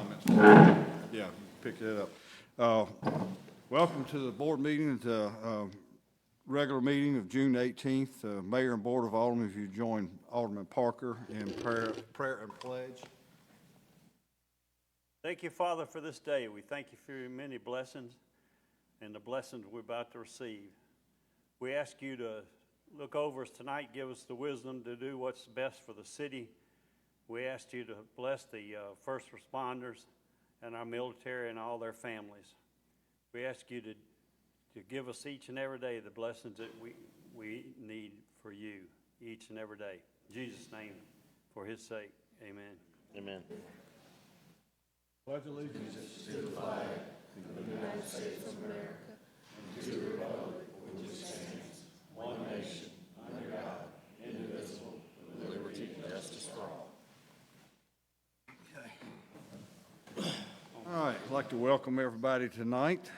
comments. Yeah, pick that up. Welcome to the board meeting, regular meeting of June 18th. Mayor and Board of Aldermen, if you join Alderman Parker in prayer and pledge. Thank you, Father, for this day. We thank you for your many blessings and the blessings we're about to receive. We ask you to look over us tonight, give us the wisdom to do what's best for the city. We ask you to bless the first responders and our military and all their families. We ask you to give us each and every day the blessings that we need for you each and every day. In Jesus' name, for his sake, amen. Amen. Pledge allegiance to the flag of the United States of America and to the republic for which it stands, one nation, under God, indivisible, with liberty and justice for all. Okay. All right, I'd like to welcome everybody tonight.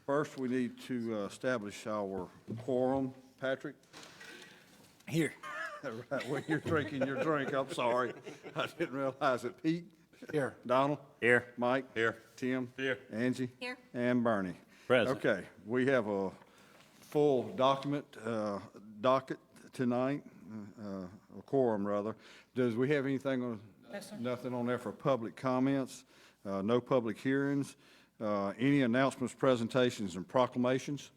First, we need to establish our quorum. Patrick? Here. Right, well, you're drinking your drink. I'm sorry. I didn't realize it. Pete? Here. Donald? Here. Mike? Here. Tim? Here. Angie? Here. And Bernie? Present. Okay, we have a full docket tonight, a quorum rather. Does we have anything on? No, sir. Nothing on there for public comments, no public hearings, any announcements, presentations, and proclamations?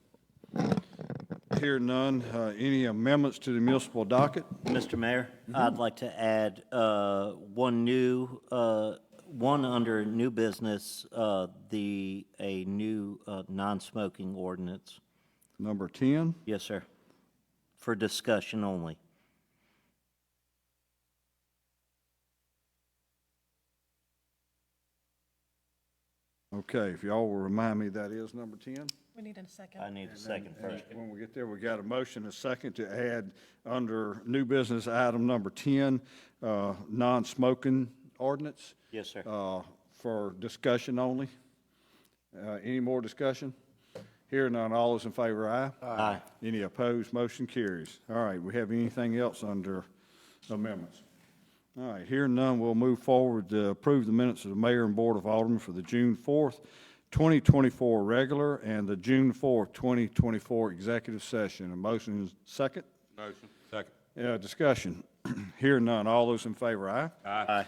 Hear none. Any amendments to the municipal docket? Mr. Mayor, I'd like to add one under new business, a new non-smoking ordinance. Number 10. Yes, sir. For discussion only. Okay, if y'all will remind me, that is number 10. We need a second. I need a second first. When we get there, we got a motion and a second to add under new business item number 10, non-smoking ordinance. Yes, sir. For discussion only. Any more discussion? Hearing none, all those in favor, aye? Aye. Any opposed, motion carries. All right, we have anything else under amendments? All right, hearing none, we'll move forward to approve the minutes of the Mayor and Board of Aldermen for the June 4th, 2024 regular and the June 4th, 2024 executive session. A motion is second? Motion. Second. Discussion. Hearing none, all those in favor, aye? Aye.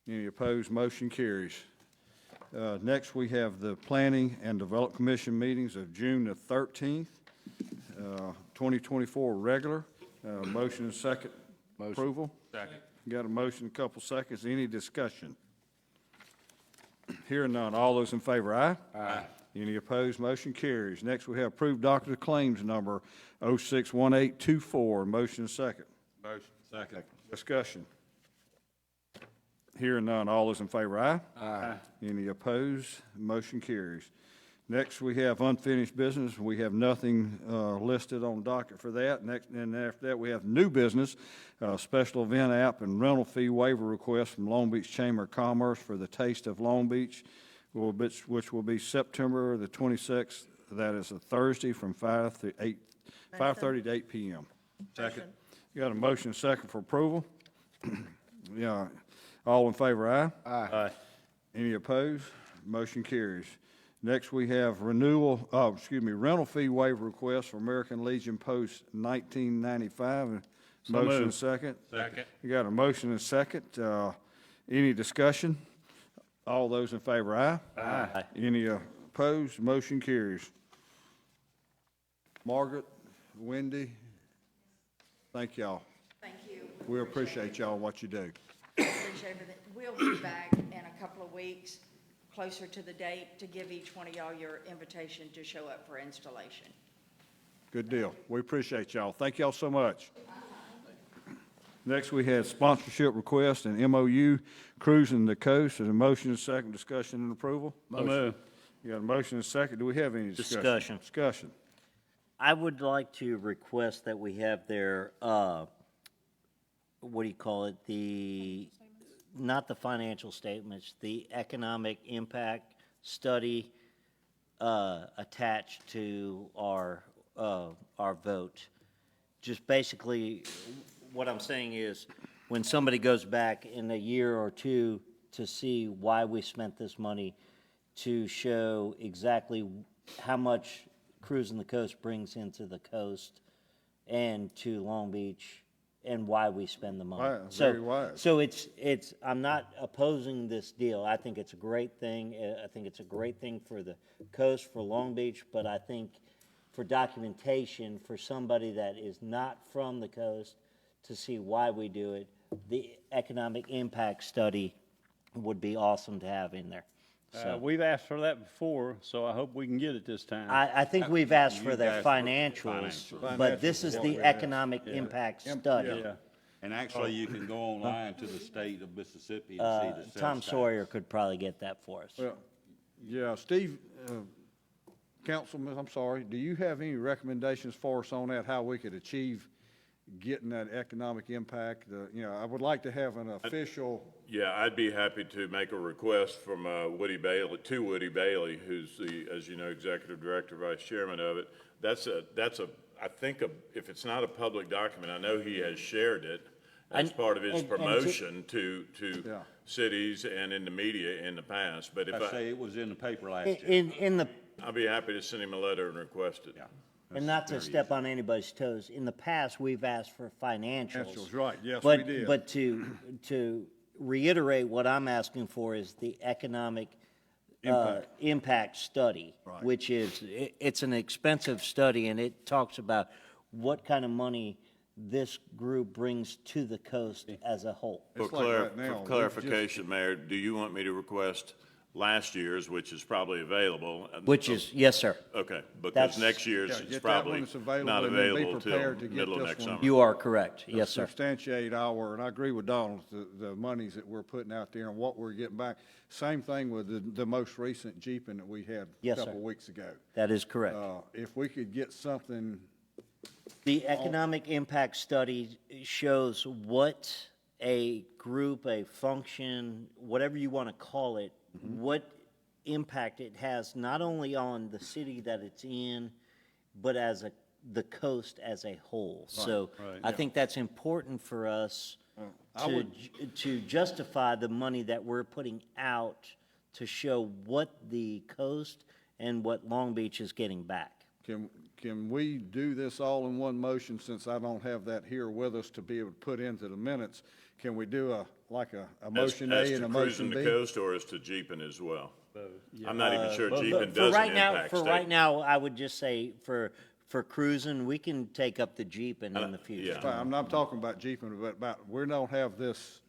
Any opposed, motion carries. Next, we have the Planning and Development Commission meetings of June the 13th, 2024 regular. Motion and second. Approval? Second. Got a motion, a couple seconds. Any discussion? Hearing none, all those in favor, aye? Aye. Any opposed, motion carries. Next, we have approved docket of claims number 061824. Motion and second. Motion. Second. Discussion. Hearing none, all those in favor, aye? Aye. Any opposed? Motion carries. Next, we have unfinished business. We have nothing listed on docket for that. Next, and after that, we have new business, special event app and rental fee waiver request from Long Beach Chamber of Commerce for the Taste of Long Beach, which will be September the 26th. That is a Thursday from 5:30 to 8 p.m. Second. You got a motion and second for approval? Yeah. All in favor, aye? Aye. Any opposed? Motion carries. Next, we have rental fee waiver request for American Legion Post 1995. Motion and second. Second. You got a motion and second. Any discussion? All those in favor, aye? Aye. Any opposed? Motion carries. Margaret, Wendy, thank y'all. Thank you. We appreciate y'all what you do. Appreciate everything. We'll be back in a couple of weeks, closer to the date, to give each one of y'all your invitation to show up for installation. Good deal. We appreciate y'all. Thank y'all so much. Next, we had sponsorship request and MOU Cruising the Coast. There's a motion and second. Discussion and approval. Motion. You got a motion and second. Do we have any discussion? Discussion. Discussion. I would like to request that we have their, what do you call it, not the financial statements, the economic impact study attached to our vote. Just basically, what I'm saying is, when somebody goes back in a year or two to see why we spent this money, to show exactly how much Cruising the Coast brings into the coast and to Long Beach, and why we spend the money. Wise, very wise. So it's, I'm not opposing this deal. I think it's a great thing. I think it's a great thing for the coast, for Long Beach, but I think for documentation, for somebody that is not from the coast, to see why we do it, the economic impact study would be awesome to have in there. So We've asked for that before, so I hope we can get it this time. I think we've asked for You their guys for financials, financials. but this is the economic impact study. Yeah. And actually, you can go online to the state of Mississippi and see the sales Tom tax. Sawyer could probably get that for us. Well, yeah, Steve, Councilman, I'm sorry, do you have any recommendations for us on that, how we could achieve getting that economic impact? I would like to have an official, Yeah, I'd be happy to make a request from Woody Bailey, who's the, as you know, Executive Director, Vice Chairman of it. I think, if it's not a public document, I know he has shared it as part of his and to- promotion to Yeah. cities and in the media in the past. But if I say it was in the paper last year. In the, I'd be happy to send him a letter and request it. Yeah. and not to step on anybody's toes, in the past, we've asked for financials. Financials, right, yes, But- we did. But to reiterate, what I'm asking for is the economic impact study, Right. which is, it's an expensive study, and it talks about what kind of money this group brings to the coast as a whole. It's For like right now, we clarification, Mayor, do you want me to request last year's, which is probably available? Which is, yes, sir. Okay, because That's- next year's Yeah, is get that probably one that's available not and then be available till prepared to get middle of this next one. summer. You are correct. Yes, sir. substantiate and I agree with Donald, the monies that we're putting out there and what we're getting back. Same thing with the most recent Jeeping that we had a Yes, sir. couple of weeks ago. That is correct. If we could get something, The economic impact study shows what a group, a function, whatever you want to call it, what impact it has, not only on the city that it's in, but as the coast as a whole. So I think that's important for us to justify the money that we're putting out to show what the coast and what Long Beach is getting back. can we do this all in one motion, since I don't have that here with us to be able to put into the minutes? Can we do a motion As A to and a cruising motion the B? coast or as to Jeeping as well? I'm not even sure Jeeping For does an right now, impact for right statement. now, I would just say for cruising, we can take up the Jeep in the future. yeah. Fine, I'm not talking about Jeeping, but about, we don't have this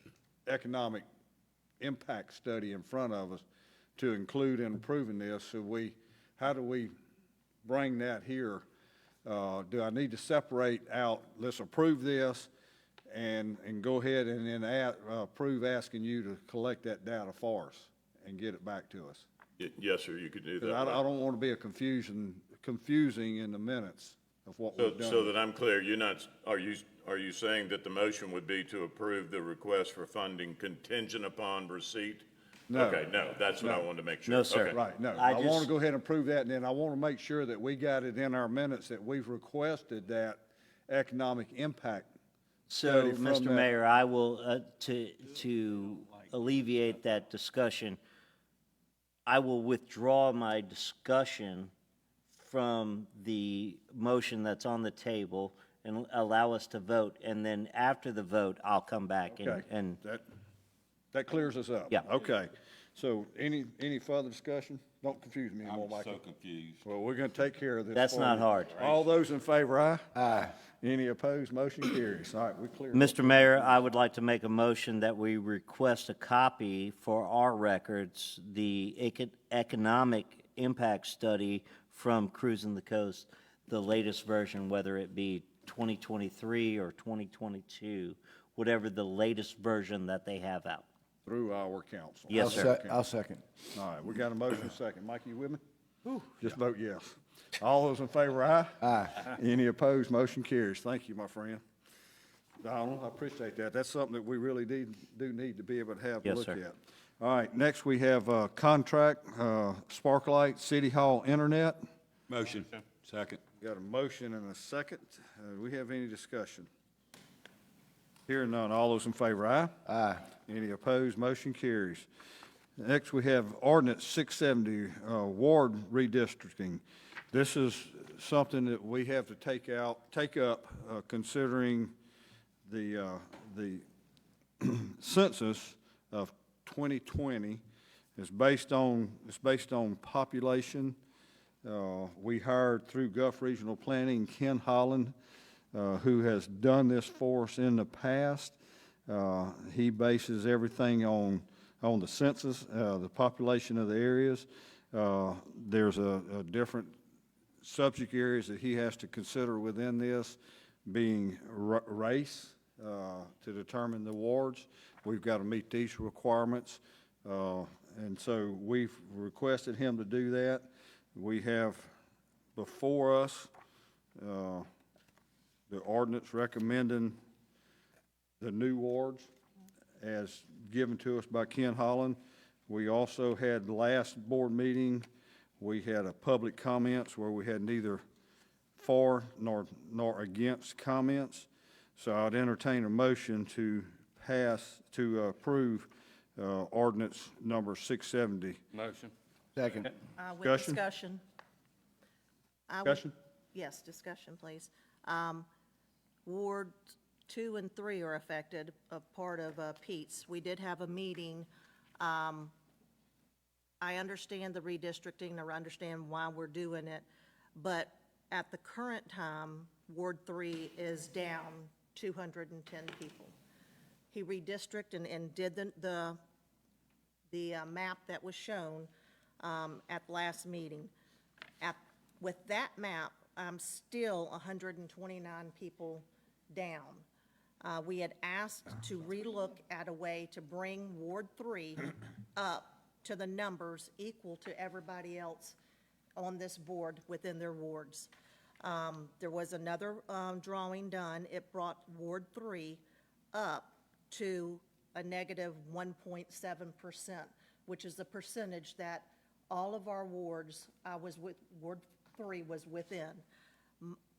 economic impact study in front of us to include in approving this, so how do we bring that here? Do I need to separate out, let's approve this, and go ahead and then approve asking you to collect that data for us and get it back to us? Yes, sir, you could do 'Cause that. I don't want to be confusing in the minutes of what we've done. So that I'm clear, are you saying that the motion would be to approve the request for funding contingent upon receipt? No. Okay, no, that's what I wanted to make sure. No, sir. Okay. Right, no, I I want just- to go ahead and approve that, and then I want to make sure that we got it in our minutes that we've requested that economic impact So, study from Mr. that. Mayor, I will, to alleviate that discussion, I will withdraw my discussion from the motion that's on the table and allow us to vote, and then after the vote, I'll come back Okay, and that clears us up. Yeah. Okay, so any further discussion? Don't confuse me anymore, I'm Michael. so confused. Well, we're going to take care of this. That's for not you. hard. All those in favor, aye? Aye. Any opposed, motion carries. All right, we cleared. Mr. Mayor, I would like to make a motion that we request a copy for our records, the economic impact study from Cruising the Coast, the latest version, whether it be 2023 or 2022, whatever the latest version that they have out. Through our council. Yes, sir. I'll second. All right, we got a motion second. Mike, you with me? Just vote yes. All those in favor, aye? Aye. Any opposed, motion carries. Thank you, my friend. Donald, I appreciate that. That's something that we really do need to be able to have a Yes, look sir. at. All right, next we have contract, Sparklight City Hall Internet. Motion. Second. Got a motion and a second. We have any discussion? Hearing none, all those in favor, aye? Aye. Any opposed, motion carries. Next, we have ordinance 670, ward redistricting. This is something that we have to take up, considering the census of 2020 is based on population. We hired through Gulf Regional Planning Ken Holland, who has done this for us in the past. He bases everything on the census, the population of the areas. There's a different subject areas that he has to consider within this, being race, to determine the wards. We've got to meet these requirements, and so we've requested him to do that. We have before us the ordinance recommending the new wards as given to us by Ken Holland. We also had last board meeting, we had a public comments where we had neither for nor against comments. So I'd entertain a motion to approve ordinance number 670. Motion. Second. With Discussion? discussion. Discussion? Yes, discussion, please. Ward 2 and 3 are affected, a part of Pete's. We did have a meeting. I understand the redistricting, I understand why we're doing it, but at the current time, Ward 3 is down 210 people. He redistricted and did the map that was shown at last meeting. With that map, I'm still 129 people down. We had asked to relook at a way to bring Ward 3 up to the numbers equal to everybody else on this board within their wards. There was another drawing done. It brought Ward 3 up to a negative 1.7%, which is the percentage that all of our wards, Ward 3 was within.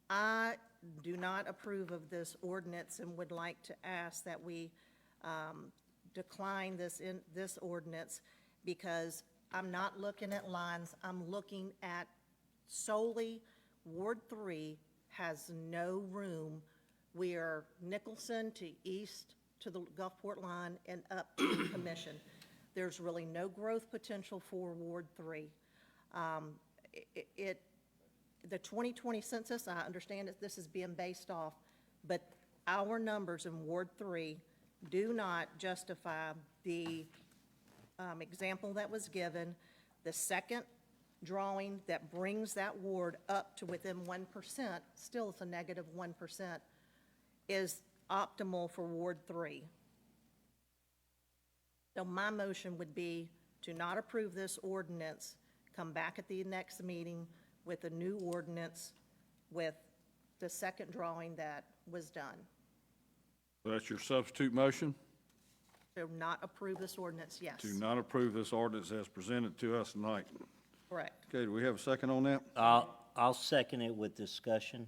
I do not approve of this ordinance and would like to ask that we decline this ordinance, because I'm not looking at lines, I'm looking at solely Ward 3 has no room. We are Nicholson to east to the Gulfport line and up to the Commission. There's really no growth potential for Ward 3. The 2020 census, I understand that this is being based off, but our numbers in Ward 3 do not justify the example that was given. The second drawing that brings that ward up to within 1%, still it's a negative 1%, is optimal for Ward 3. So my motion would be to not approve this ordinance, come back at the next meeting with a new ordinance with the second drawing that was done. So that's your substitute motion? So not approve this ordinance, yes. To not approve this ordinance as presented to us tonight. Correct. Okay, do we have a second on that? I'll second it with discussion.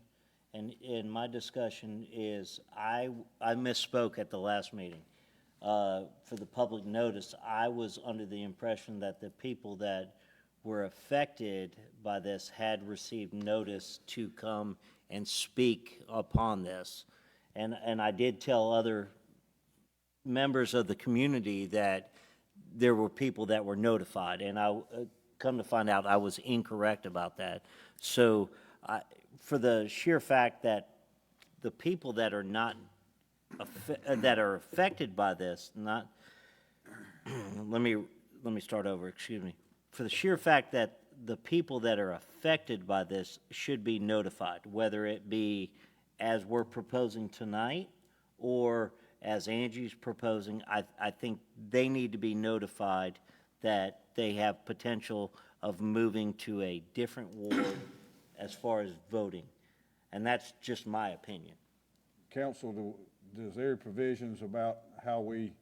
And in my discussion is, I misspoke at the last meeting. For the public notice, I was under the impression that the people that were affected by this had received notice to come and speak upon this. And I did tell other members of the community that there were people that were notified, and I come to find out I was incorrect about that. So for the sheer fact that the people that are not that are affected by this, not let me start over, excuse me. For the sheer fact that the people that are affected by this should be notified, whether it be as we're proposing tonight or as Angie's proposing, I think they need to be notified that they have potential of moving to a different ward as far as voting. And that's just my opinion. Council, does there are provisions about how we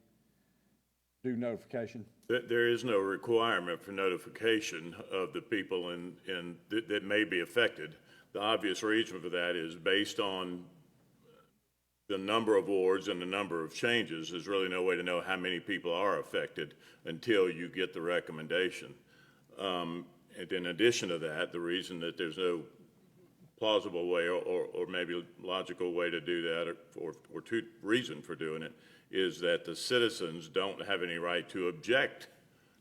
do notification? There is no requirement for notification of the people that may be affected. The obvious reason for that is based on the number of wards and the number of changes, there's really no way to know how many people are affected until you get the recommendation. And in addition to that, the reason that there's no plausible way or maybe logical way to do that or reason for doing it is that the citizens don't have any right to object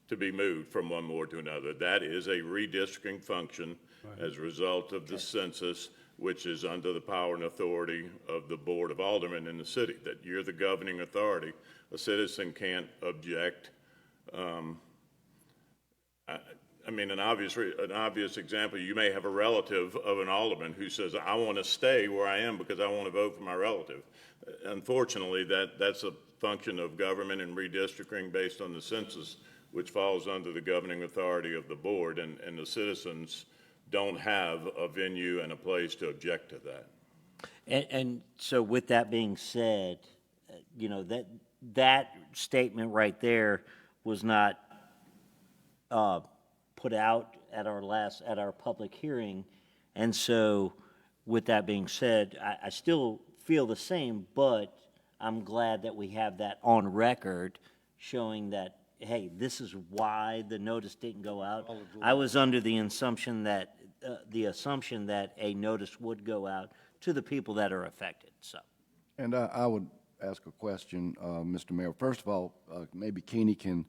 to be moved from one ward to another. That is a redistricting function as a result of the census, which is under the power and authority of the Board of Aldermen in the city, that you're the governing authority. A citizen can't object. I mean, an obvious example, you may have a relative of an alderman who says, I want to stay where I am because I want to vote for my relative. Unfortunately, that's a function of government and redistricting based on the census, which falls under the governing authority of the board, and the citizens don't have a venue and a place to object to that. And so with that being said, you know, that statement right there was not put out at our public hearing. And so with that being said, I still feel the same, but I'm glad that we have that on record showing that, hey, this is why the notice didn't go out. I was under the assumption that a notice would go out to the people that are affected, so. And I would ask a question, Mr. Mayor. First of all, maybe Keeney can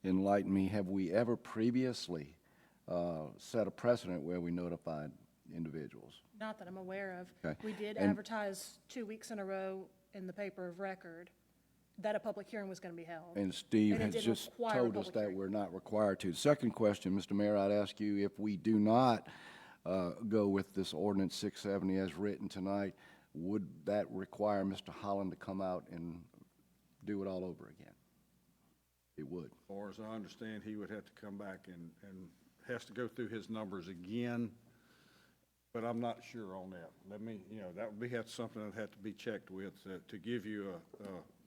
enlighten me. Have we ever previously set a precedent where we notified individuals? Not that I'm aware of. Okay. We did And- advertise 2 weeks in a row in the paper of record that a public hearing was going to be held. And Steve And it has did just require a told us public that hearing. we're not required to. Second question, Mr. Mayor, I'd ask you, if we do not go with this ordinance 670 as written tonight, would that require Mr. Holland to come out and do it all over again? It would. As far as I understand, he would have to come back and has to go through his numbers again, but I'm not sure on that. Let me, that would be something that had to be checked with to give you a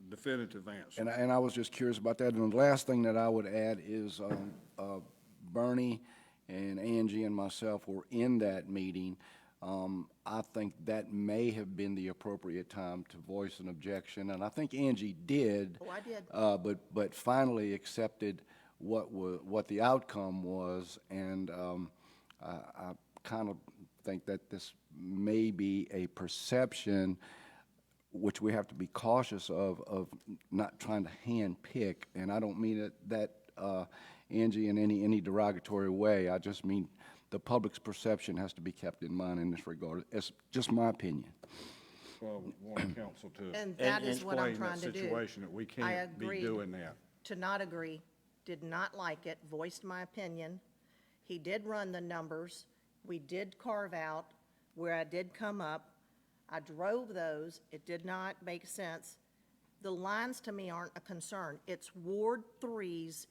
definitive answer. And I was just curious about that. And the last thing that I would add is Bernie and Angie and myself were in that meeting. I think that may have been the appropriate time to voice an objection, and I think Angie did. Oh, I did. But finally accepted what the outcome was, and I kind of think that this may be a perception which we have to be cautious of not trying to hand pick, and I don't mean that Angie in any derogatory way. I just mean the public's perception has to be kept in mind in this regard. It's just my opinion. Well, I want council to And that is what I'm explain trying that to do. situation, that we I can't be agreed doing that. to not agree, did not like it, voiced my opinion. He did run the numbers. We did carve out where I did come up. I drove those. It did not make sense. The lines to me aren't a concern. It's Ward 3's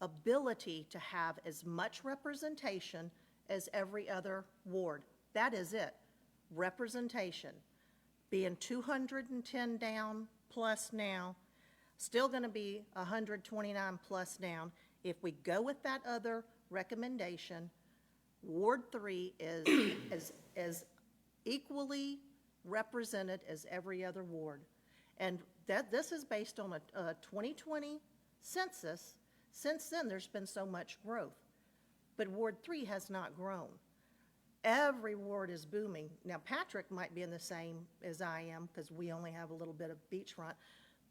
ability to have as much representation as every other ward. That is it, representation. Being 210 down plus now, still going to be 129 plus down. If we go with that other recommendation, Ward 3 is as equally represented as every other ward. And this is based on a 2020 census. Since then, there's been so much growth. But Ward 3 has not grown. Every ward is booming. Now, Patrick might be in the same as I am because we only have a little bit of beachfront.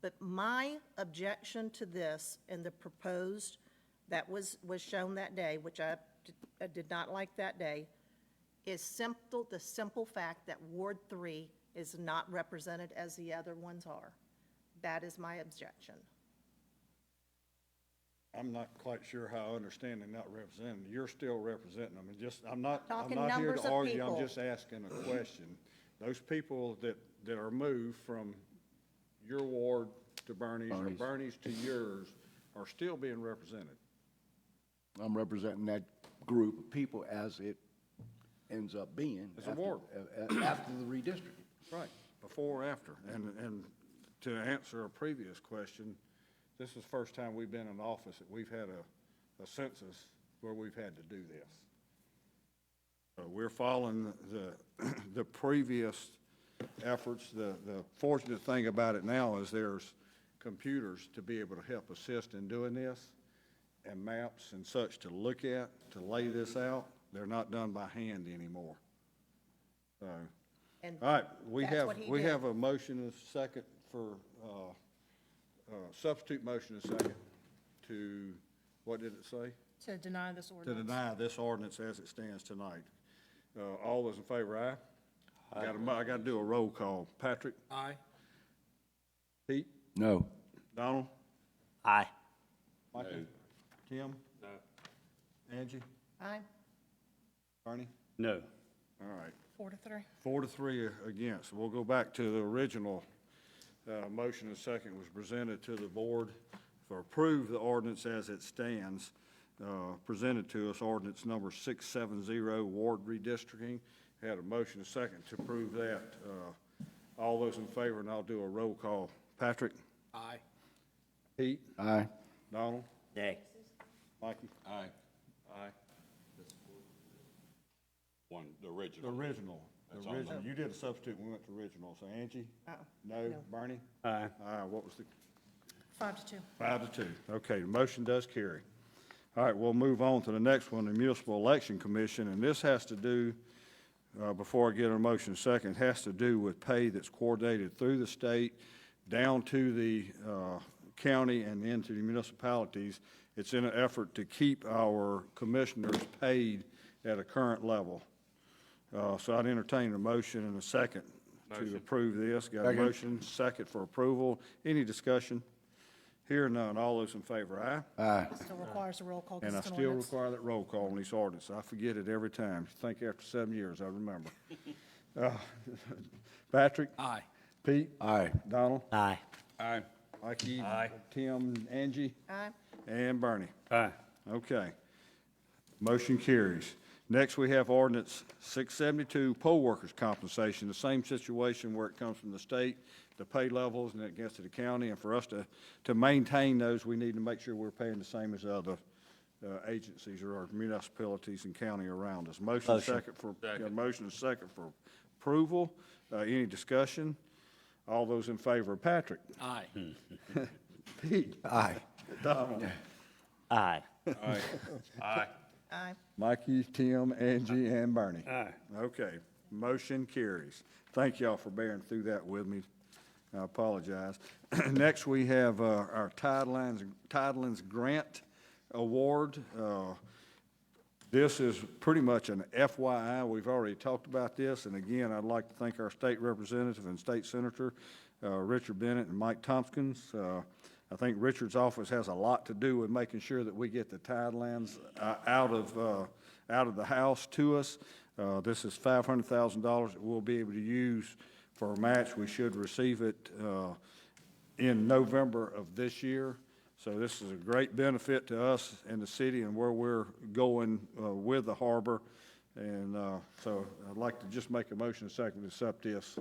But my objection to this and the proposed that was shown that day, which I did not like that day, is the simple fact that Ward 3 is not represented as the other ones are. That is my objection. I'm not quite sure how I understand they're not representing. You're still representing them. I'm not Talking here numbers to of argue. I'm people. just asking a question. Those people that are moved from your ward to Bernie's or Bernie's to yours are still being represented. I'm representing that group of people as it ends up being. As a ward. After the redistricting. Right, before or after. And to answer a previous question, this is the first time we've been in office that we've had a census where we've had to do this. We're following the previous efforts. The fortunate thing about it now is there's computers to be able to help assist in doing this, and maps and such to look at, to lay this out. They're not done by hand anymore. So, And all right, we that's have, what he we did. have a motion and a second for, substitute motion and second to, what did it say? To deny this To ordinance. deny this ordinance as it stands tonight. All those in favor, aye? I got to do a roll call. Patrick? Aye. Pete? No. Donald? Aye. Mikey? Tim? No. Angie? Aye. Barney? No. All right. 4-3. 4-3 against. We'll go back to the original motion and second was presented to the board for approve the ordinance as it stands. Presented to us ordinance number 670, ward redistricting. Had a motion and second to approve that. All those in favor, and I'll do a roll call. Patrick? Aye. Pete? Aye. Donald? Nay. Mikey? Aye. Aye. The The original. original. That's The on original. You did a substitute, we went to original. So Angie? No. No. Barney? Aye. What was the? 5-2. 5-2. Okay, the motion does carry. All right, we'll move on to the next one, the Municipal Election Commission, and this has to do, before I get a motion second, it has to do with pay that's coordinated through the state down to the county and into the municipalities. It's in an effort to keep our commissioners paid at a current level. So I'd entertain a motion and a second to approve this. Got a Second. motion, second for approval. Any discussion? Hear none. All those in favor, aye? Aye. Still requires a roll call because And I it's an still ordinance. require that roll call on these ordinances. I forget it every time. Think after 7 years, I remember. Patrick? Aye. Pete? Aye. Donald? Aye. Aye. Mikey? Tim? Angie? Aye. And Bernie? Aye. Okay. Motion carries. Next, we have ordinance 672, poll workers' compensation, the same situation where it comes from the state, the pay levels, and it gets to the county. And for us to maintain those, we need to make sure we're paying the same as other agencies or municipalities and county around us. Motion second for, got a motion and second for approval. Any discussion? All those in favor, Patrick? Aye. Pete? Aye. Donald? Aye. Aye. Aye. Aye. Mikey, Tim, Angie, and Bernie. Aye. Okay, motion carries. Thank y'all for bearing through that with me. I apologize. Next, we have our Tidelands Grant Award. This is pretty much an FYI. We've already talked about this, and again, I'd like to thank our state representative and state senator, Richard Bennett and Mike Tompkins. I think Richard's office has a lot to do with making sure that we get the Tidelands out of the House to us. This is $500,000 that we'll be able to use for a match. We should receive it in November of this year. So this is a great benefit to us and the city and where we're going with the harbor. And so I'd like to just make a motion a second to accept this.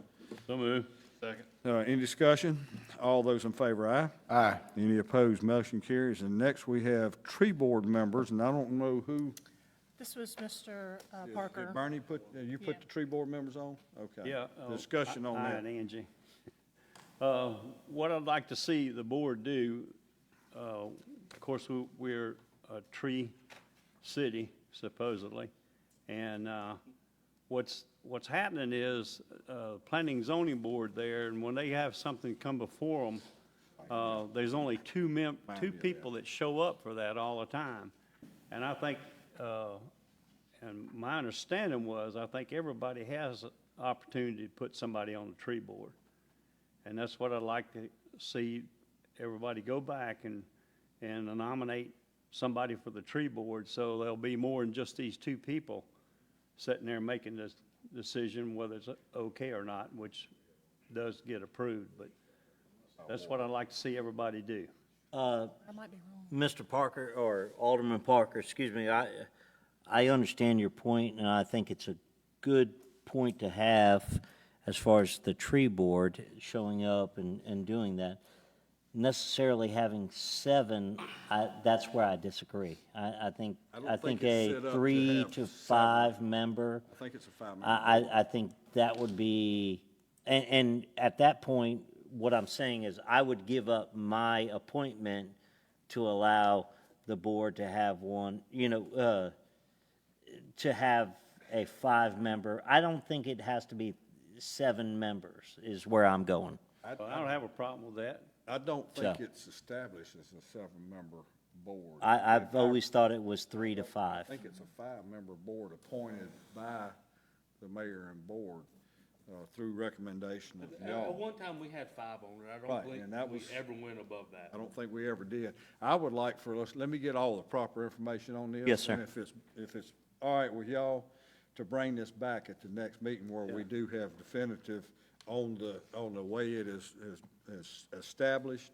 So move. Second. Any discussion? All those in favor, aye? Aye. Any opposed, motion carries. And next, we have tree board members, and I don't know who. This was Mr. Did Parker. Bernie put, you put Yeah. the tree board members on? Okay. Yeah. Discussion on Aye, that. and Angie. What I'd like to see the board do, of course, we're a tree city supposedly, and what's happening is planning zoning board there, and when they have something come before them, there's only two people that show up for that all the time. And I think, and my understanding was, I think everybody has an opportunity to put somebody on the tree board. And that's what I'd like to see everybody go back and nominate somebody for the tree board, so there'll be more than just these two people sitting there making this decision whether it's okay or not, which does get approved, but that's what I'd like to see everybody do. I might be wrong. Mr. Parker, or Alderman Parker, excuse me, I understand your point, and I think it's a good point to have as far as the tree board showing up and doing that. Necessarily having 7, that's where I disagree. I think don't think a it's set up to 3 have to 7. 5 member, I think it's a 5-member. I think that would be and at that point, what I'm saying is I would give up my appointment to allow the board to have one, to have a 5-member. I don't think it has to be 7 members is where I'm going. Well, I don't have a problem with that. I don't think So- it's established as a 7-member board. I've always thought it was 3 to 5. I think it's a 5-member board appointed by the mayor and board, through recommendation of At y'all. one time, we had 5 on it. I Right, don't think and that we was- ever went above that. I don't think we ever did. I would like for us, let me get all the proper information on this. Yes, sir. And if it's all right with y'all, to bring this back at the next meeting where we do have definitive on the way it is established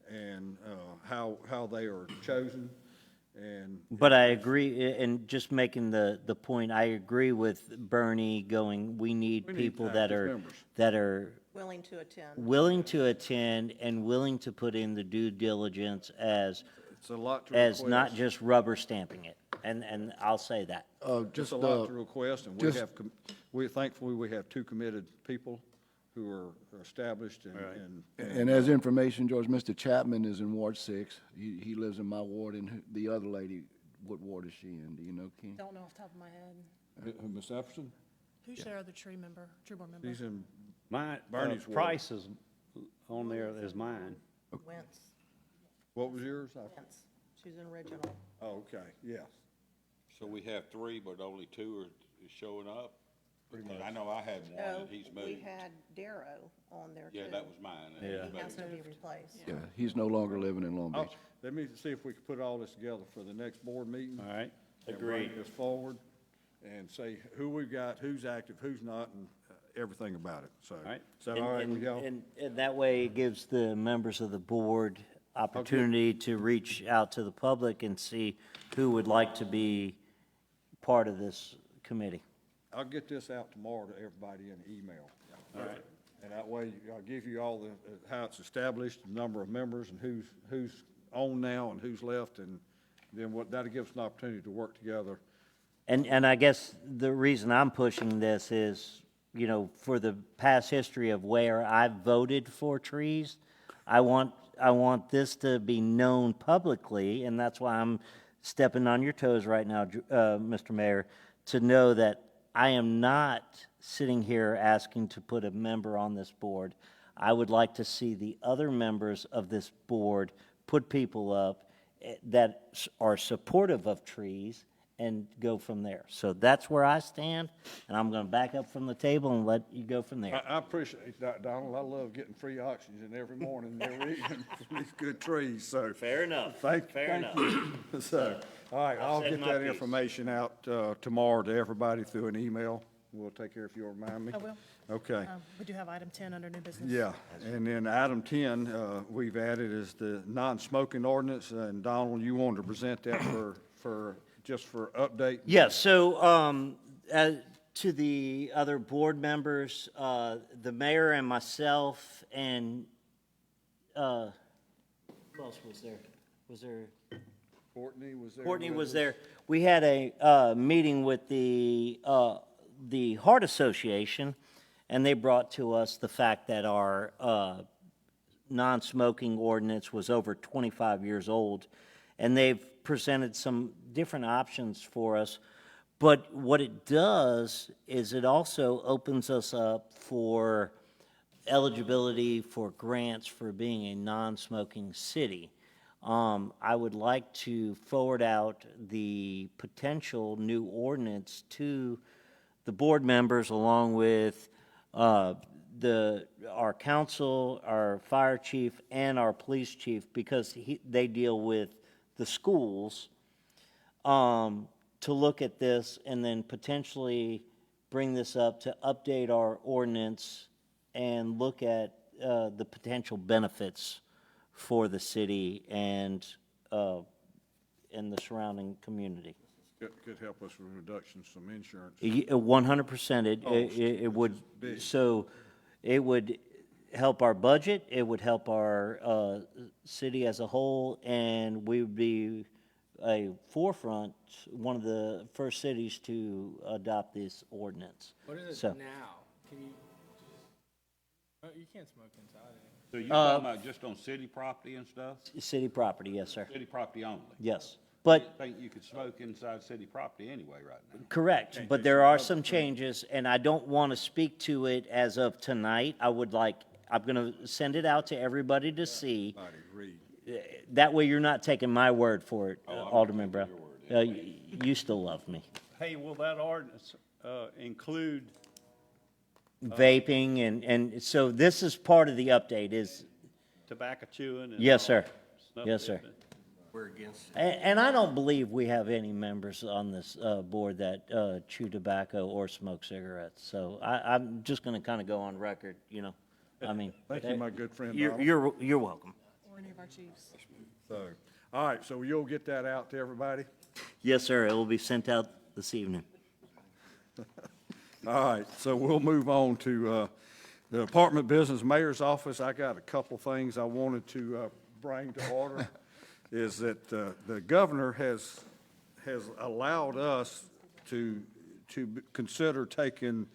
and, how they are chosen and. But I agree, and just making the point, I agree with Bernie going, we need We need people active that members. are Willing to attend. willing to attend and willing to put in the due diligence as It's a lot to as not request. just rubber stamping it, and I'll say that. Just Just, a lot to request, and we just- have, thankfully, we have 2 committed people who are established and. and as information, George, Mr. Chapman is in Ward 6. He lives in my ward, and the other lady, what ward is she in? Do you know, Ken? Don't know off the top of my head. Ms. Epperson, Who's their other tree board member? she's in, My, Bernie's ward. Price is on there as mine. Wentz, what was yours? Wentz. She's an original. Oh, okay, yes. So we have 3, but only 2 are showing up? Because I know I had one No, and he's we moved. had Darrow on there too. Yeah, that was mine. and Yeah. he's He has moved. to be replaced. Yeah, he's no longer living in Long Oh, Beach. let me see if we can put all this together for the next board meeting. All right, And bring agreed. this forward and say who we've got, who's active, who's not, and everything about it, so. right. Is that all right with y'all? And that way it gives the members of the board opportunity to reach out to the public and see who would like to be part of this committee. I'll get this out tomorrow to everybody in email. All right. And that way, I'll give you all the, how it's established, the number of members, and who's on now and who's left, and then that'll give us an opportunity to work together. And I guess the reason I'm pushing this is, for the past history of where I've voted for trees, I want this to be known publicly, and that's why I'm stepping on your toes right now, Mr. Mayor, to know that I am not sitting here asking to put a member on this board. I would like to see the other members of this board put people up that are supportive of trees and go from there. So that's where I stand, and I'm going to back up from the table and let you go from there. I appreciate that, Donald. I love getting free oxygen every morning, every evening from these good trees, so. Fair enough. Thank Fair you. So, all right, I'll said get my that piece. information out tomorrow to everybody through an email. We'll take care if you'll remind me. I will. Okay. We do have item 10 under new business. Yeah, and then item 10, we've added is the non-smoking ordinance, and Donald, you wanted to present that just for update? Yeah, so, to the other board members, the mayor and myself and, who else was there? Was there? Courtney was there? Courtney with was us? there. We had a meeting with the Heart Association, and they brought to us the fact that our non-smoking ordinance was over 25 years old, and they've presented some different options for us. But what it does is it also opens us up for eligibility for grants for being a non-smoking city. I would like to forward out the potential new ordinance to the board members along with our council, our fire chief, and our police chief, because they deal with the schools, to look at this and then potentially bring this up to update our ordinance and look at the potential benefits for the city and the surrounding community. Could help us with reductions, some insurance. 100%, it would, big. so it would help our budget, it would help our city as a whole, and we would be a forefront, one of the first cities to adopt this ordinance. What is So- it now? Can you, You can't smoke inside it. So you're talking about just on city property and stuff? City property, yes, sir. City property only? Yes. I But, think you could smoke inside city property anyway right now. correct, but there are some changes, and I don't want to speak to it as of tonight. I'm going to send it out to everybody to see. That way you're not taking my word for it, Alderman Brown. You still love me. Hey, will that ordinance include Vaping, and so this is part of the update is, tobacco chewing? And yes, all sir. stuff Yes, that- sir. And I don't believe we have any members on this board that chew tobacco or smoke cigarettes. So I'm just going to kind of go on record, you know. I mean. Thank you, my good friend You're, Donald. you're welcome. Or any of our chiefs. So, all right, so you'll get that out to everybody? Yes, sir. It will be sent out this evening. All right, so we'll move on to the Department of Business Mayor's Office. I got a couple things I wanted to bring to order. Is that the governor has allowed us to consider taking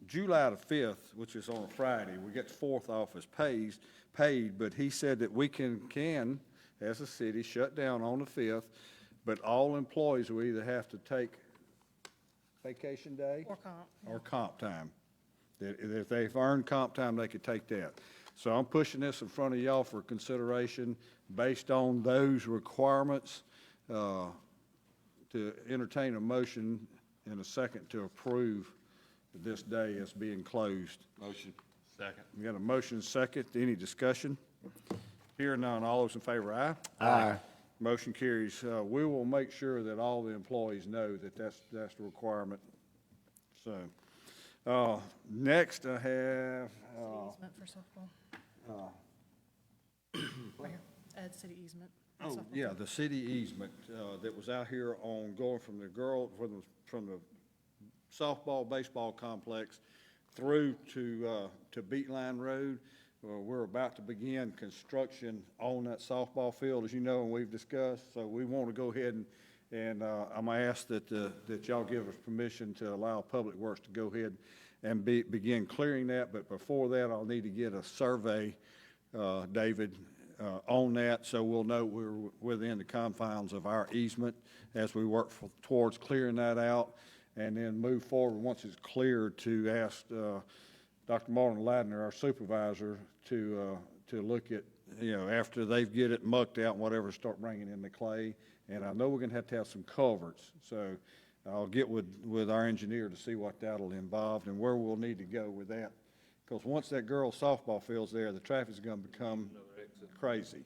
July the 5th, which is on a Friday. We get the 4th off as paid, but he said that we can, as a city, shut down on the 5th, but all employees will either have to take vacation day Or comp. or comp time. That if they've earned comp time, they could take that. So I'm pushing this in front of y'all for consideration based on those requirements, to entertain a motion in a second to approve this day as being closed. Motion. Second. We got a motion second. Any discussion? Hearing none, all those in favor, aye? Aye. Motion carries. We will make sure that all the employees know that that's the requirement. So, next I have, Easement for softball. Right here. Add city easement. on oh, softball. yeah, the city easement, that was out here on going from from the softball, baseball complex through to Beatline Road. We're about to begin construction on that softball field, as you know, and we've discussed. So we want to go ahead and I'm gonna ask that y'all give us permission to allow Public Works to go ahead and begin clearing that. But before that, I'll need to get a survey, David, on that, so we'll know we're within the confines of our easement as we work towards clearing that out, and then move forward once it's cleared to ask Dr. Martin Ladner, our supervisor, to look at, after they get it mucked out and whatever, start bringing in the clay. And I know we're gonna have to have some culverts, so I'll get with our engineer to see what that'll involve and where we'll need to go with that. Because once that girls' softball field's there, the traffic's gonna become crazy.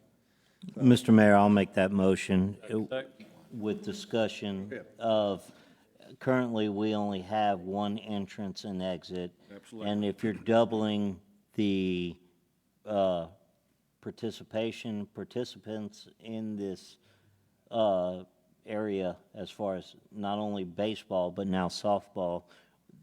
Mr. Mayor, I'll make that motion with discussion of, currently, we only have one entrance and exit. Absolutely. And if you're doubling the participants in this area, as far as not only baseball, but now softball,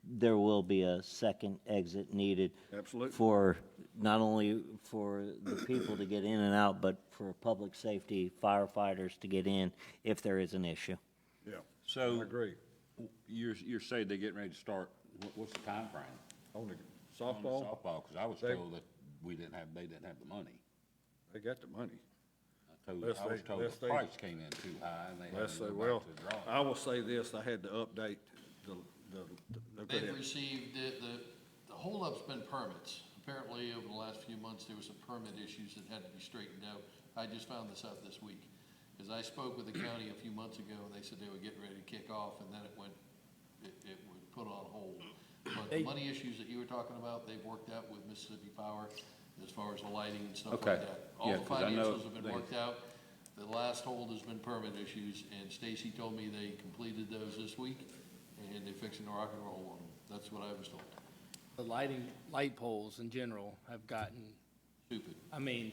there will be a second exit needed. Absolutely. For, not only for the people to get in and out, but for public safety, firefighters to get in if there is an issue. Yeah, So I agree. you're saying they're getting ready to start, what's the time frame? On the On softball, Softball, because I was They- told that they didn't have the money. they got the money. I was Unless told they- the price came in too high and they had Let's to say, go well, back to the drawing. I will say this, I had to update go They've ahead. received, the holdup's been permits. Apparently, over the last few months, there were some permit issues that had to be straightened out. I just found this out this week. As I spoke with the county a few months ago, they said they were getting ready to kick off, and then it was put on hold. But the money issues that you were talking about, they've worked out with Mississippi Power as far as the lighting and stuff Okay. like that. All Yeah, the 'cause I know financials have been they- worked out. The last hold has been permit issues, and Stacy told me they completed those this week, and they're fixing to rock and roll on them. That's what I was told. The light poles in general have gotten, Stupid. I mean,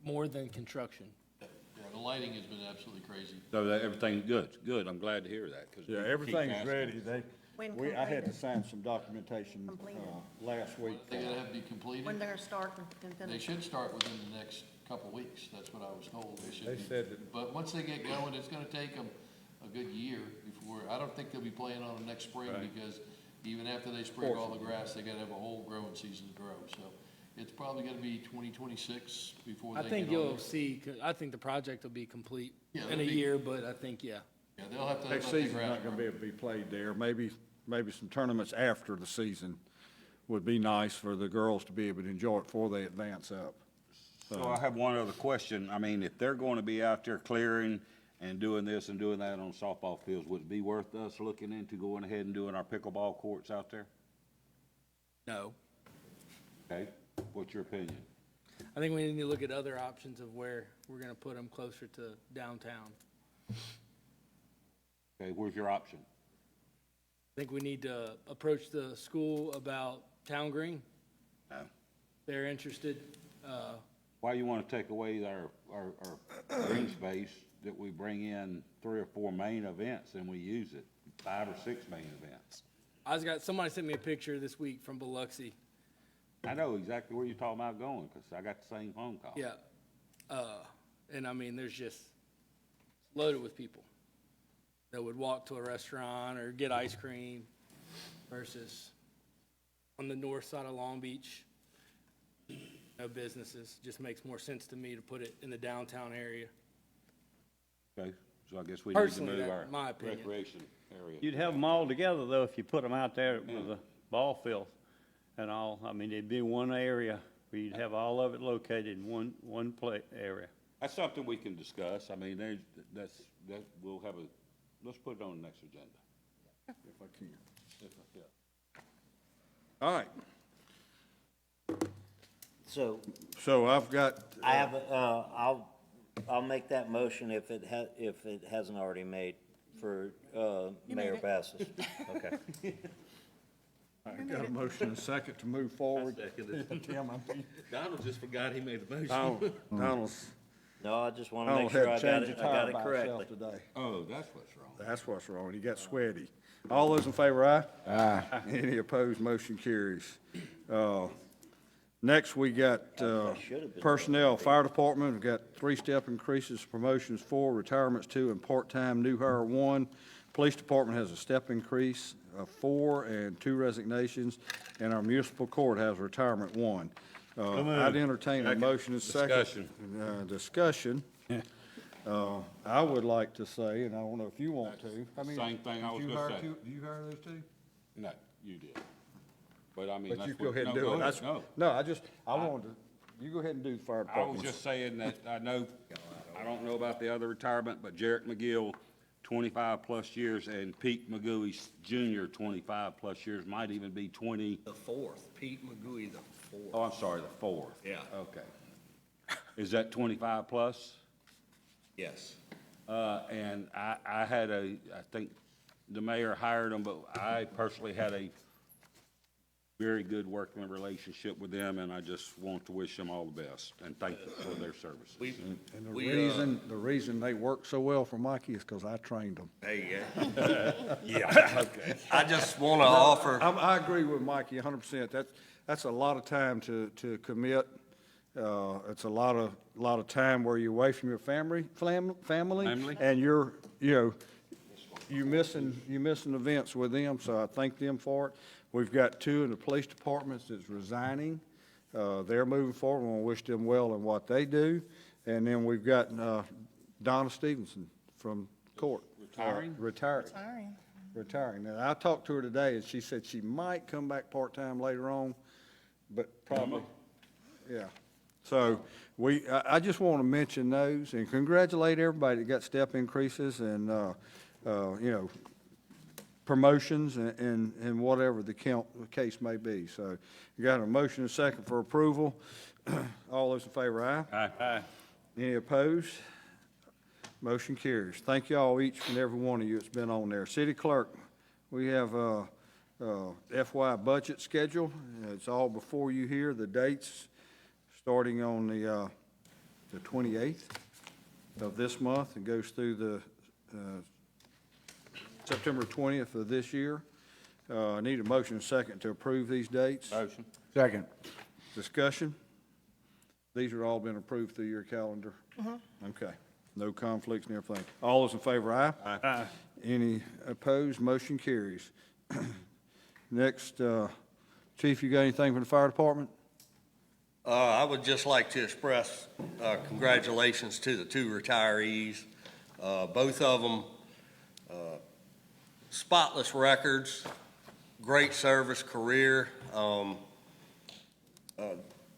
more than construction. Yeah, the lighting has been absolutely crazy. So that, everything's good, I'm glad to hear that, because. Yeah, everything's ready. When I had to completed. sign some documentation, Completed. last week. They're gonna have to be completed. When they're starting and They finishing. should start within the next couple weeks, that's what I was told. Should They be. said that- But once they get going, it's gonna take them a good year before, I don't think they'll be playing on them next spring, because Even after they spray all the grass, they gotta have a whole growing season to grow, so it's probably gonna be 2026 before they I get think on you'll there. see, I think the project will be complete Yeah, in a it'll be- year, but I think, yeah. Yeah, they'll have to Next let the season's grass not gonna grow. be able to be played there. Maybe some tournaments after the season would be nice for the girls to be able to enjoy it before they advance up. So I have one other question. I mean, if they're going to be out there clearing and doing this and doing that on softball fields, would it be worth us looking into going ahead and doing our pickleball courts out there? No. Okay, what's your opinion? I think we need to look at other options of where we're gonna put them closer to downtown. Okay, where's your option? I think we need to approach the school about Town Green. No. They're interested. Why you want to take away our green space that we bring in 3 or 4 main events and we use it, 5 or 6 main events? Somebody sent me a picture this week from Biloxi. I know exactly where you're talking about going, because I got the same phone call. Yeah. And I mean, there's just loaded with people that would walk to a restaurant or get ice cream versus on the north side of Long Beach, no businesses. Just makes more sense to me to put it in the downtown area. Okay, so I guess we need to Personally, move that's our my opinion. recreation area. You'd have them all together, though, if you put them out there with a ball field and all. I mean, it'd be one area where you'd have all of it located in one area. That's something we can discuss. I mean, we'll have let's put it on the next agenda. If I can. All right, So so I've got. I have, I'll make that motion if it hasn't already made for, Mayor Bassis. Okay. I got a motion and a second to move forward. Tim, Donald just forgot he made the motion. Donald's, No, I just wanna Donald make sure had I to got change it, the I got tire it by correctly. himself today. Oh, that's what's wrong. That's what's wrong. He got sweaty. All those in favor, aye? Aye. Any opposed, motion carries. Next, we got should've been personnel, fire department, we've got 3-step increases, promotions 4, retirements 2, and part-time new hire 1. Police department has a step increase of 4 and 2 resignations, and our municipal court has retirement 1. I'd entertain a motion and second. Discussion. I would like to say, and I don't know if you want to. I mean, Same thing I was did you gonna hire say. Did you hire those 2? No, you did. But I mean, But that's you what. go ahead and no, do go it. ahead. That's, No, no, I wanted to, you go ahead and do the fire I was department. just saying that I don't know about the other retirement, but Jarrett McGill, 25-plus years, and Pete McGooey Jr., 25-plus years, might even be 20. The fourth, Pete McGooey, the fourth. Oh, I'm sorry, the 4th. Yeah. Okay. Is that 25-plus? Yes. And I had I think the mayor hired them, but I personally had a very good working relationship with them, and I just want to wish them all the best and thank them for their services. And the reason they work so well for Mikey is because I trained them. There you go. Yeah. Okay. I just want to offer, I agree with Mikey 100%. That's a lot of time to commit. It's a lot of time where you're away from your family, and you're missing events with them. So I thank them for it. We've got 2 in the police departments that's resigning. They're moving forward. We want to wish them well in what they do. And then we've got Donna Stevenson from court. Retiring. Now, I talked to her today, and she said she might come back part-time later on, but probably, yeah. So I just want to mention those and congratulate everybody that got step increases and, promotions and whatever the case may be. So you got a motion and a second for approval. All those in favor, aye? Aye. Any opposed? Motion carries. Thank you all, each and every one of you that's been on there. City Clerk, we have FY budget schedule. It's all before you here. The dates starting on the 28th of this month and goes through the September 20th of this year. I need a motion and a second to approve these dates. Motion. Second. Discussion? These are all been approved through your calendar? Okay. No conflicts and everything. All those in favor, aye? Aye. Any opposed? Motion carries. Next, Chief, you got anything from the fire department? I would just like to express congratulations to the two retirees. Both of them, spotless records, great service career.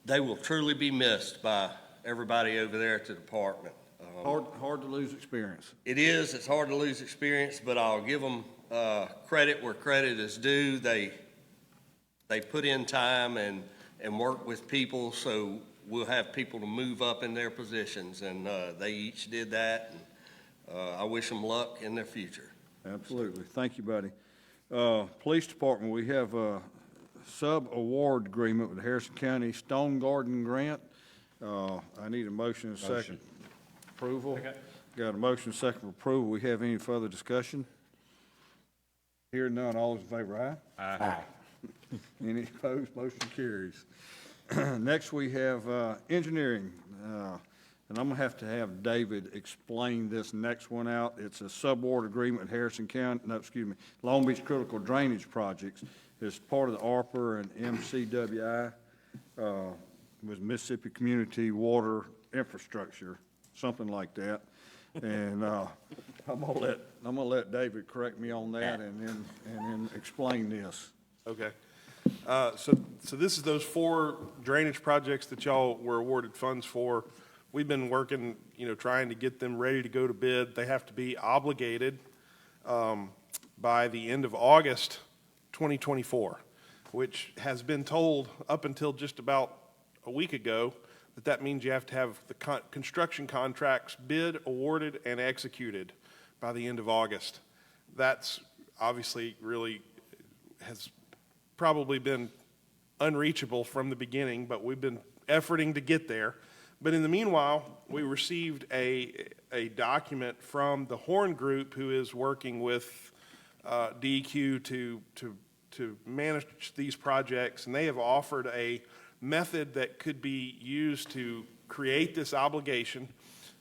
They will truly be missed by everybody over there at the department. Hard to lose experience. It is, it's hard to lose experience, but I'll give them credit where credit is due. They put in time and work with people, so we'll have people to move up in their positions, and they each did that. And, I wish them luck in their future. Absolutely. Thank you, buddy. Police Department, we have a sub-award agreement with the Harrison County Stone Garden Grant. I need a motion and a second. Approval. Got a motion and a second for approval. We have any further discussion? Hearing none, all those in favor, aye? Aye. Any opposed? Motion carries. Next, we have engineering, and I'm gonna have to have David explain this next one out. It's a subaward agreement with Harrison County, no, excuse me, Long Beach Critical Drainage Projects. It's part of the ARPA and MCWI, with Mississippi Community Water Infrastructure, something like that. And I'm gonna let David correct me on that and then explain this. Okay. So this is those 4 drainage projects that y'all were awarded funds for. We've been working, trying to get them ready to go to bid. They have to be obligated by the end of August 2024, which has been told up until just about a week ago that means you have to have the construction contracts bid, awarded, and executed by the end of August. That's obviously really has probably been unreachable from the beginning, but we've been efforting to get there. But in the meanwhile, we received a document from the Horn Group, who is working with DEQ to manage these projects, and they have offered a method that could be used to create this obligation.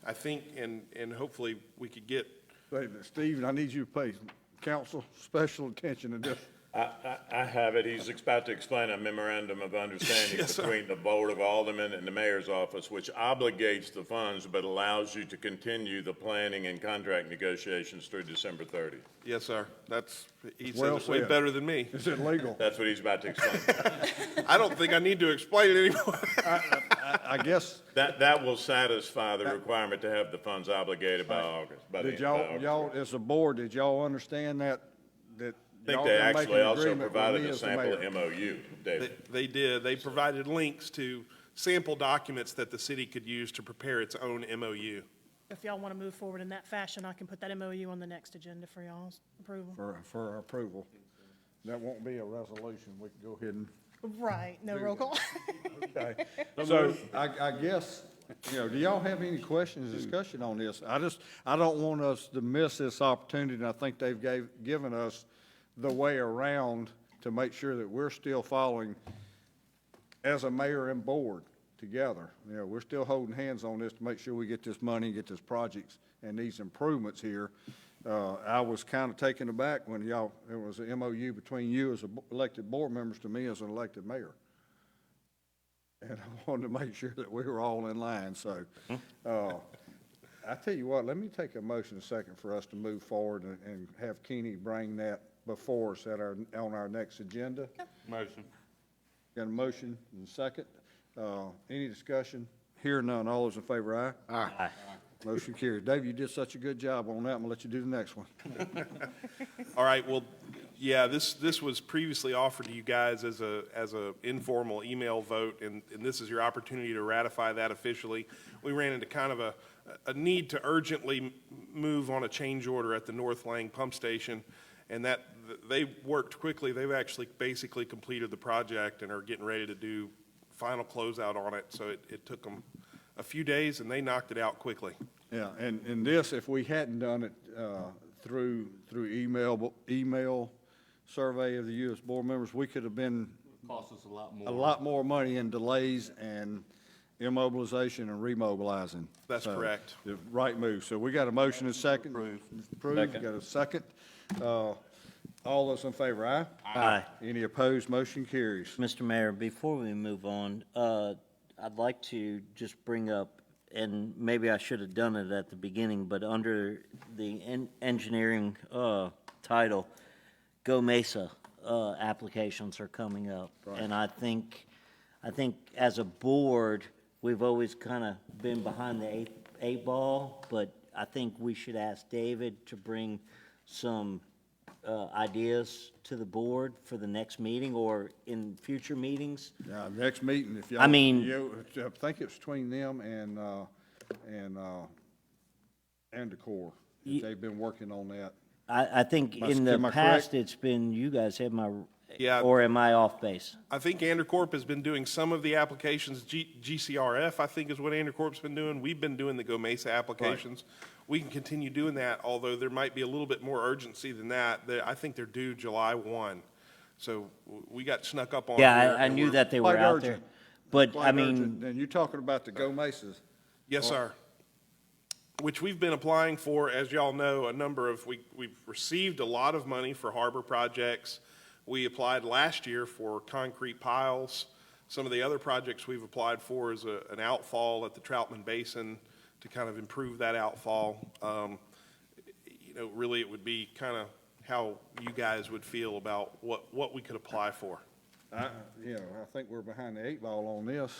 I think, and hopefully we could get. Wait a minute, Steve, I need you to pay council special attention to this. I have it. He's about to explain a memorandum of understanding Yes, sir. between the Board of Aldermen and the Mayor's office, which obligates the funds but allows you to continue the planning and contract negotiations through December 30. Yes, sir. He said Well it way said. better than me. Is it legal? That's what he's about to explain. I don't think I need to explain it anymore. I guess, That will satisfy the requirement to have the funds obligated by August. By the did end of August. y'all, as a board, did y'all understand that I think y'all they gonna make actually an also agreement with provided me a as the sample mayor? MOU, David. They did. They provided links to sample documents that the city could use to prepare its own MOU. If y'all want to move forward in that fashion, I can put that MOU on the next agenda for y'all's approval. For our approval. That won't be a resolution. We can go ahead and, Right, no roll call. okay. So I guess, do y'all have any questions, discussion on this? I don't want us to miss this opportunity, and I think they've given us the way around to make sure that we're still following as a mayor and board together. We're still holding hands on this to make sure we get this money, get these projects and these improvements here. I was kind of taken aback when there was an MOU between you as elected board members to me as an elected mayor. And I wanted to make sure that we were all in line, so, I tell you what, let me take a motion a second for us to move forward and have Keeney bring that before us on our next agenda. Motion. Got a motion and a second. Any discussion? Hear none. All those in favor, aye? Aye. Motion carries. Dave, you did such a good job on that. I'm gonna let you do the next one. All right, well, yeah, this was previously offered to you guys as a informal email vote, and this is your opportunity to ratify that officially. We ran into kind of a need to urgently move on a change order at the North Lang Pump Station, and that they worked quickly. They've actually basically completed the project and are getting ready to do final closeout on it, so it took them a few days, and they knocked it out quickly. Yeah, and this, if we hadn't done it through email survey of the U.S. board members, we could have been Cost us a lot more. a lot more money in delays and immobilization and remobilizing. That's So, correct. The right move. So we got a motion and second. Approved. Got a second. All those in favor, aye? Aye. Any opposed, motion carries. Mr. Mayor, before we move on, I'd like to just bring up, and maybe I should have done it at the beginning, but under the engineering title, Go Mesa applications are coming up. And I think as a board, we've always kind of been behind the eight ball, but I think we should ask David to bring some ideas to the board for the next meeting or in future meetings. Next meeting, if y'all. I mean- I think it's between them and the Corps. They've been working on that. I think in Am the I past, correct? it's been, you guys have my, Yeah. or am I off base? I think Andercorp has been doing some of the applications. GCRF, I think, is what Andercorp's been doing. We've been doing the Go Mesa applications. We can continue doing that, although there might be a little bit more urgency than that. I think they're due July 1. So we got snuck up on. Yeah, here, I and knew we're- that they were Quite out there. urgent. But, Quite I mean, urgent. And you're talking about the Go Mesas. Yes, sir. Which we've been applying for, as y'all know, we've received a lot of money for harbor projects. We applied last year for concrete piles. Some of the other projects we've applied for is an outfall at the Troutman Basin to kind of improve that outfall. Really, it would be kind of how you guys would feel about what we could apply for. I think we're behind the eight ball on this.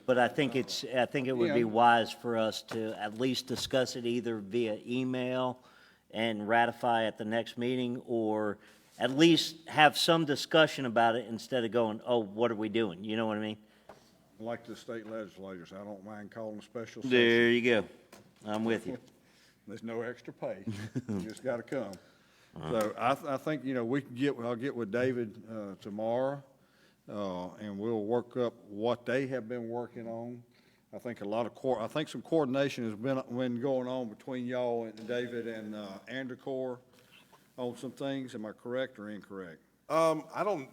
but I think it would be Yeah. wise for us to at least discuss it either via email and ratify at the next meeting, or at least have some discussion about it instead of going, oh, what are we doing? You know what I mean? Like the state legislators, I don't mind calling a special session. There you go. I'm with you. There's no extra pay. You just gotta come. So I think, I'll get with David, tomorrow, and we'll work up what they have been working on. I think some coordination has been going on between y'all and David and, Andercor on some things. Am I correct or incorrect?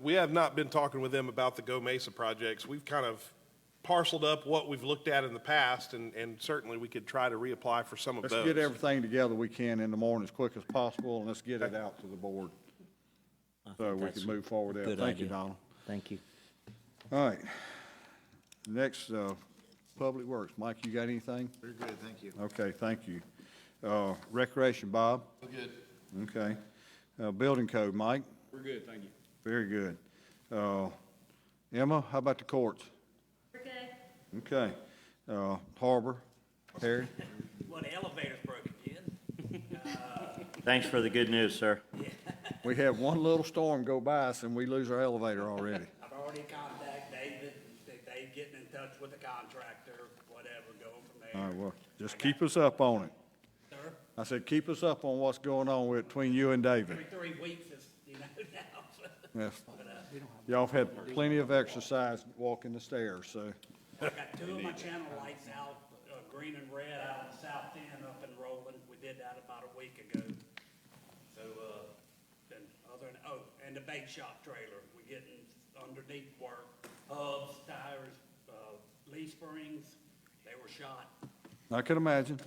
We have not been talking with them about the Go Mesa projects. We've kind of parceled up what we've looked at in the past, and certainly we could try to reapply for some of those. Let's get everything together we can in the morning as quick as possible, and let's get it out to the board. So we that's can move forward there. good Thank you, idea. Donald. Thank you. All right. Next, Public Works. Mike, you got anything? Very good, thank you. Okay, thank you. Recreation, Bob? Good. Okay. Building Code, Mike? We're good, thank you. Very good. Emma, how about the courts? We're good. Okay. Harbor, Harry? Well, the elevator's broken again. Thanks for the good news, sir. We had one little storm go by us and we lose our elevator already. I've already contacted David, they getting in touch with the contractor, whatever, go from there. All right, well, just keep us up on it. Sir, I said, keep us up on what's going on between you and David. every 3 weeks is, now. Yes. Y'all have had plenty of exercise walking the stairs, so. I got 2 of my channel lights out, green and red out of the south end up and rolling. We did that about a week ago. So, then and the bait shop trailer, we getting underneath work, hubs, tires, leaf springs, they were shot. I can imagine.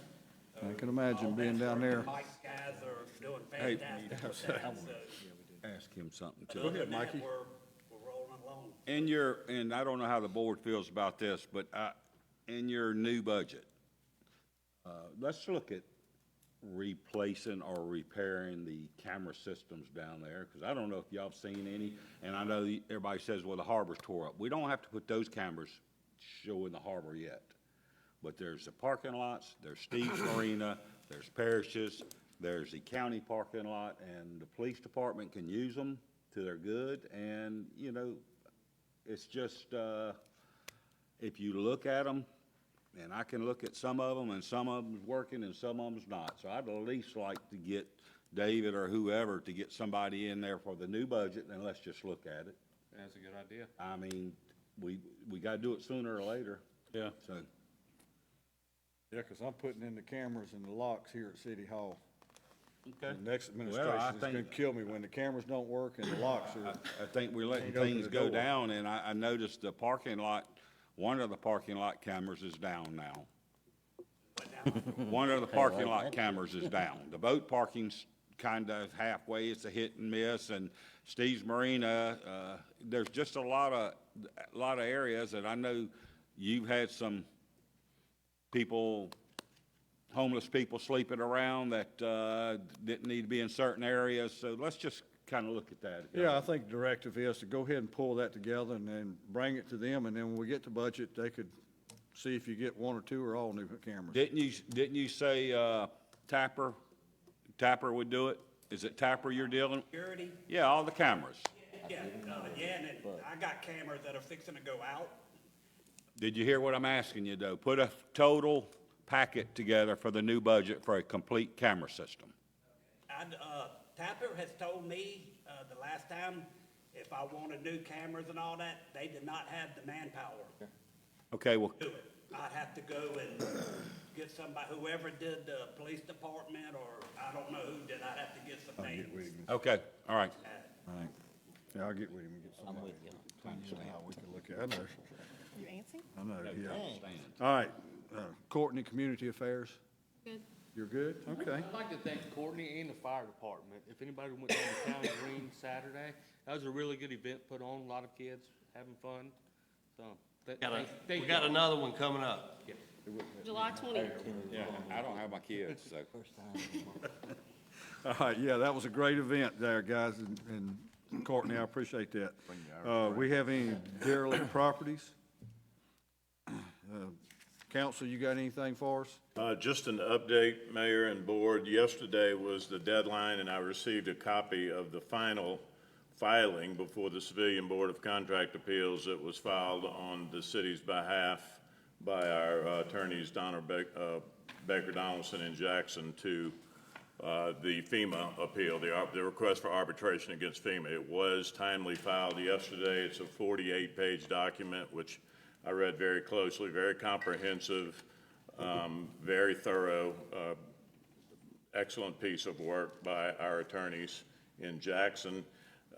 I can imagine being down there. Mike's guys are doing Hey, fantastic with that, so. Ask him something too. Other than that, we're rolling along. And I don't know how the board feels about this, but in your new budget, let's look at replacing or repairing the camera systems down there, because I don't know if y'all have seen any, and I know everybody says, well, the harbor's tore up. We don't have to put those cameras showing the harbor yet. But there's the parking lots, there's Steve's Marina, there's Parrish's, there's the county parking lot, and the police department can use them to their good, and, it's just, if you look at them, and I can look at some of them, and some of them's working and some of them's not. So I'd at least like to get David or whoever to get somebody in there for the new budget, and let's just look at it. That's a good idea. I mean, we gotta do it sooner or later. Yeah. So, Yeah, because I'm putting in the cameras and the locks here at City Hall. okay. The next Well, administration is gonna kill me when the cameras don't work and the locks are. I think we're letting Can't open things the go door. down, and I noticed the parking lot, one of the parking lot cameras is down now. One of the parking lot cameras is down. The boat parking kind of halfway, it's a hit and miss, and Steve's Marina, there's just a lot of areas that I know you've had some people, homeless people sleeping around that, didn't need to be in certain areas, so let's just kind of look at that. Yeah, I think the directive is to go ahead and pull that together and then bring it to them, and then when we get to budget, they could see if you get one or two or all new cameras. Didn't you say, Tapper would do it? Is it Tapper you're dealing? Security? Yeah, all the cameras. Yeah, and then I got cameras that are fixing to go out. Did you hear what I'm asking you, though? Put a total packet together for the new budget for a complete camera system. Tapper has told me, the last time, if I wanted new cameras and all that, they did not have the manpower Okay, well, to do it. I'd have to go and get somebody, whoever did the police department, or I don't know who did, I'd have to get some names. okay, all right. All right. Yeah, I'll get with him and get somebody. I'm with you. How we can look at it. You antsy? I know, yeah. All right, Courtney, Community Affairs? Good. You're good? Okay. I'd like to thank Courtney and the fire department. If anybody went down to County Green Saturday, that was a really good event put on, a lot of kids having fun, so. We got another one coming up. July 20th. Yeah, I don't have my kids, so. All right, yeah, that was a great event there, guys, and Courtney, I appreciate that. We have any derelict properties? Council, you got anything for us? Just an update, Mayor and Board. Yesterday was the deadline, and I received a copy of the final filing before the Civilian Board of Contract Appeals that was filed on the city's behalf by our attorneys, Baker Donaldson and Jackson, to the FEMA appeal, the request for arbitration against FEMA. It was timely filed yesterday. It's a 48-page document, which I read very closely, very comprehensive, very thorough, excellent piece of work by our attorneys in Jackson.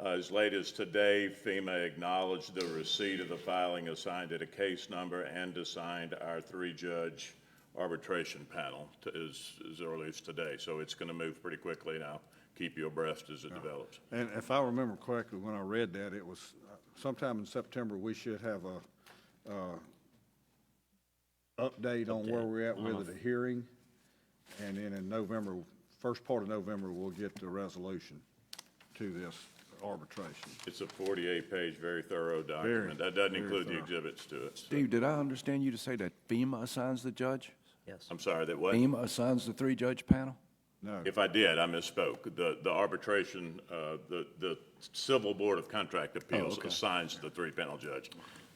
As late as today, FEMA acknowledged the receipt of the filing, assigned it a case number, and assigned our 3-judge arbitration panel as early as today. So it's going to move pretty quickly, and I'll keep you abreast as it develops. And if I remember correctly, when I read that, it was sometime in September, we should have a update on where we're at with the hearing. And then in November, first part of November, we'll get the resolution to this arbitration. It's a 48-page, very thorough document. That doesn't include the exhibits to it. So. Steve, did I understand you to say that FEMA assigns the judge? Yes. I'm sorry, that what? FEMA assigns the 3-judge panel? No. If I did, I misspoke. The arbitration, the Civil Board of Contract Appeals assigns the 3-panel judge.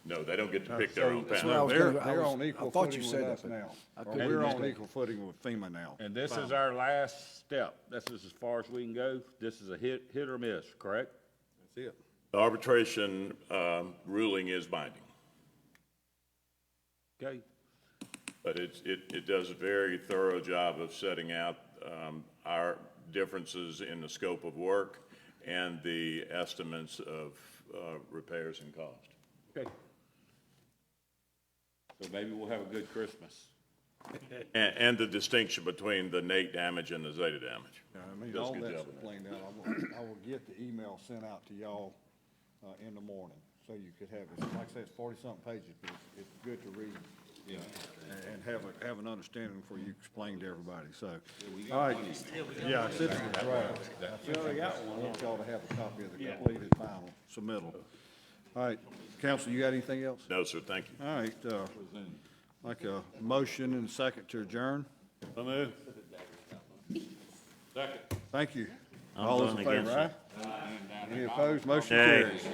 No, they don't get to pick their own panel. They're on equal footing with us that, now. but Or we're on equal footing with FEMA now. And this is our last step. This is as far as we can go. This is a hit or miss, correct? That's it. The arbitration ruling is binding, Okay. but it does a very thorough job of setting out our differences in the scope of work and the estimates of repairs and cost. Okay. So maybe we'll have a good Christmas. And the distinction between the Nate damage and the Zeta damage. Yeah, I mean, Does a all good that's job of that. explained out. I will get the email sent out to y'all in the morning, so you could have it. Like I said, it's 40-something pages, but it's good to read. Yeah. And have an understanding before you explain to everybody, so. All right. Yeah, it's in the draft. I want y'all to have a copy of the completed final submittal. All right, council, you got anything else? No, sir, thank you. All right, like a motion and a second to adjourn? So moved. Thank you. I'm All those in voting favor, against aye? Any opposed? Motion carries.